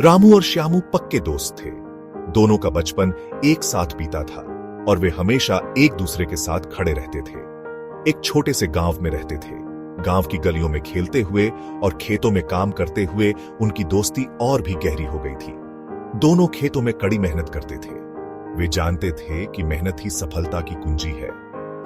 रामू और श्यामू पक्के दोस्त थे। दोनों का बचपन एक साथ बीता था और वे हमेशा एक दूसरे के साथ खड़े रहते थे। एक छोटे से गांव में रहते थे। गांव की गलियों में खेलते हुए और खेतों में काम करते हुए उनकी दोस्ती और भी गहरी हो गई थी। दोनों खेतों में कड़ी मेहनत करते थे। वे जानते थे कि मेहनत ही सफलता की कुंजी है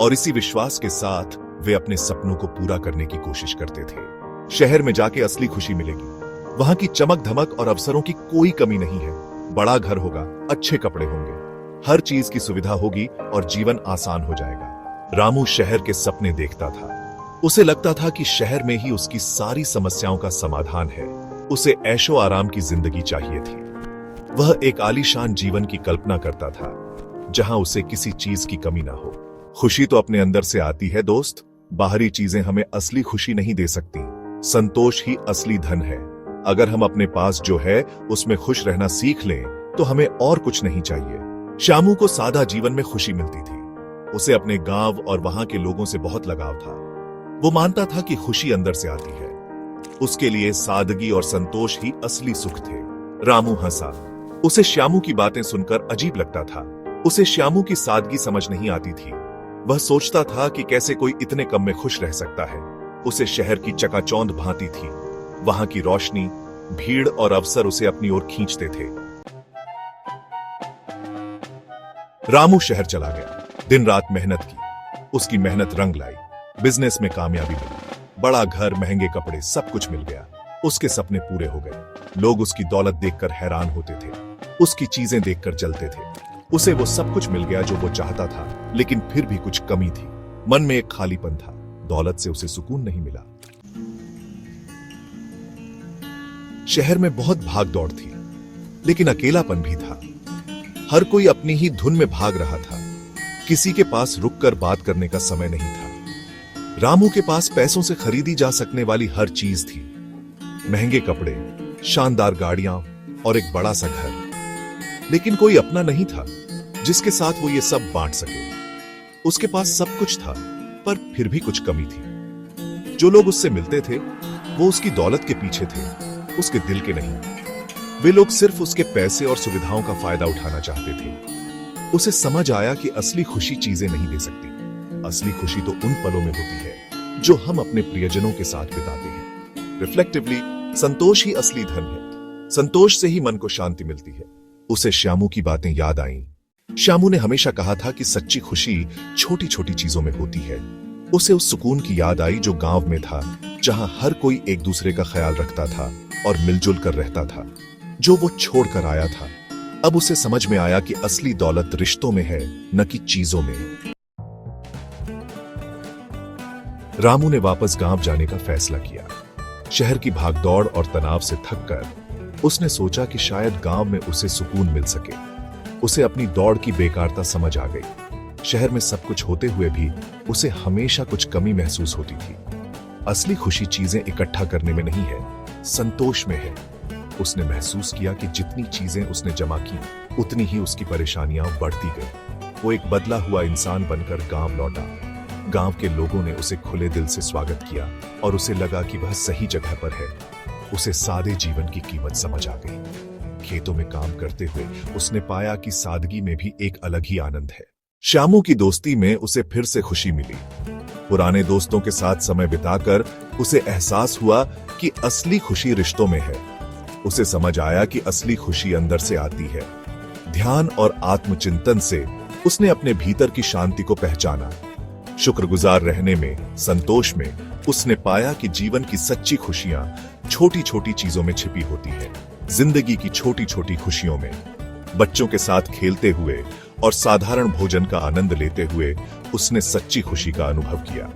और इसी विश्वास के साथ वे अपने सपनों को पूरा करने की कोशिश करते थे। शहर में जाके असली खुशी मिलेगी। वहां की चमक धमक और अवसरों की कोई कमी नहीं है। बड़ा घर होगा, अच्छे कपड़े होंगे, हर चीज की सुविधा होगी और जीवन आसान हो जाएगा। रामू शहर के सपने देखता था। उसे लगता था कि शहर में ही उसकी सारी समस्याओं का समाधान है। उसे ऐशो आराम की जिंदगी चाहिए थी। वह एक आलीशान जीवन की कल्पना करता था जहां उसे किसी चीज की कमी ना हो। खुशी तो अपने अंदर से आती है दोस्त। बाहरी चीजें हमें असली खुशी नहीं दे सकती। संतोष ही असली धन है। अगर हम अपने पास जो है उसमें खुश रहना सीख लें तो हमें और कुछ नहीं चाहिए। श्यामू को सादा जीवन में खुशी मिलती थी। उसे अपने गांव और वहां के लोगों से बहुत लगाव था। वो मानता था कि खुशी अंदर से आती है। उसके लिए सादगी और संतोष ही असली सुख थे। रामू हंसा। उसे श्यामू की बातें सुनकर अजीब लगता था। उसे श्यामू की सादगी समझ नहीं आती थी। वह सोचता था कि कैसे कोई इतने कम में खुश रह सकता है। उसे शहर की चकाचौंध भांति थी। वहां की रोशनी, भीड़ और अवसर उसे अपनी ओर खींचते थे। रामू शहर चला गया। दिन रात मेहनत की। उसकी मेहनत रंग लाई। बिजनेस में कामयाबी मिली। बड़ा घर, महंगे कपड़े, सब कुछ मिल गया। उसके सपने पूरे हो गए। लोग उसकी दौलत देखकर हैरान होते थे। उसकी चीजें देखकर जलते थे। उसे वो सब कुछ मिल गया जो वो चाहता था, लेकिन फिर भी कुछ कमी थी। मन में एक खालीपन था। दौलत से उसे सुकून नहीं मिला। शहर में बहुत भाग दौड़ थी, लेकिन अकेलापन भी था। हर कोई अपनी ही धुन में भाग रहा था। किसी के पास रुककर बात करने का समय नहीं था। रामू के पास पैसों से खरीदी जा सकने वाली हर चीज थी। महंगे कपड़े, शानदार गाड़ियां और एक बड़ा सा घर, लेकिन कोई अपना नहीं था जिसके साथ वो ये सब बांट सके। उसके पास सब कुछ था, पर फिर भी कुछ कमी थी। जो लोग उससे मिलते थे वो उसकी दौलत के पीछे थे, उसके दिल के नहीं। वे लोग सिर्फ उसके पैसे और सुविधाओं का फायदा उठाना चाहते थे। उसे समझ आया कि असली खुशी चीजें नहीं दे सकती। असली खुशी तो उन पलों में होती है जो हम अपने प्रियजनों के साथ बिताते हैं। रिफ्लेक्टिवली, संतोष ही असली धन है। संतोष से ही मन को शांति मिलती है। उसे श्यामू की बातें याद आईं। श्यामू ने हमेशा कहा था कि सच्ची खुशी छोटी छोटी चीजों में होती है। उसे उस सुकून की याद आई जो गांव में था, जहां हर कोई एक दूसरे का ख्याल रखता था और मिलजुल कर रहता था। जो वो छोड़कर आया था। अब उसे समझ में आया कि असली दौलत रिश्तों में है, न कि चीजों में। रामू ने वापस गांव जाने का फैसला किया। शहर की भागदौड़ और तनाव से थककर उसने सोचा कि शायद गांव में उसे सुकून मिल सके। उसे अपनी दौड़ की बेकारता समझ आ गई। शहर में सब कुछ होते हुए भी उसे हमेशा कुछ कमी महसूस होती थी। असली खुशी चीजें इकट्ठा करने में नहीं है, संतोष में है। उसने महसूस किया कि जितनी चीजें उसने जमा की, उतनी ही उसकी परेशानियां बढ़ती गई। वो एक बदला हुआ इंसान बनकर गांव लौटा। गांव के लोगों ने उसे खुले दिल से स्वागत किया और उसे लगा कि वह सही जगह पर है। उसे सादे जीवन की कीमत समझ आ गई। खेतों में काम करते हुए उसने पाया कि सादगी में भी एक अलग ही आनंद है। श्यामू की दोस्ती में उसे फिर से खुशी मिली। पुराने दोस्तों के साथ समय बिताकर उसे एहसास हुआ कि असली खुशी रिश्तों में है। उसे समझ आया कि असली खुशी अंदर से आती है। ध्यान और आत्मचिंतन से उसने अपने भीतर की शांति को पहचाना। शुक्रगुजार रहने में, संतोष में उसने पाया कि जीवन की सच्ची खुशियां छोटी छोटी चीजों में छिपी होती है। जिंदगी की छोटी छोटी खुशियों में। बच्चों के साथ खेलते हुए और साधारण भोजन का आनंद लेते हुए उसने सच्ची खुशी का अनुभव किया।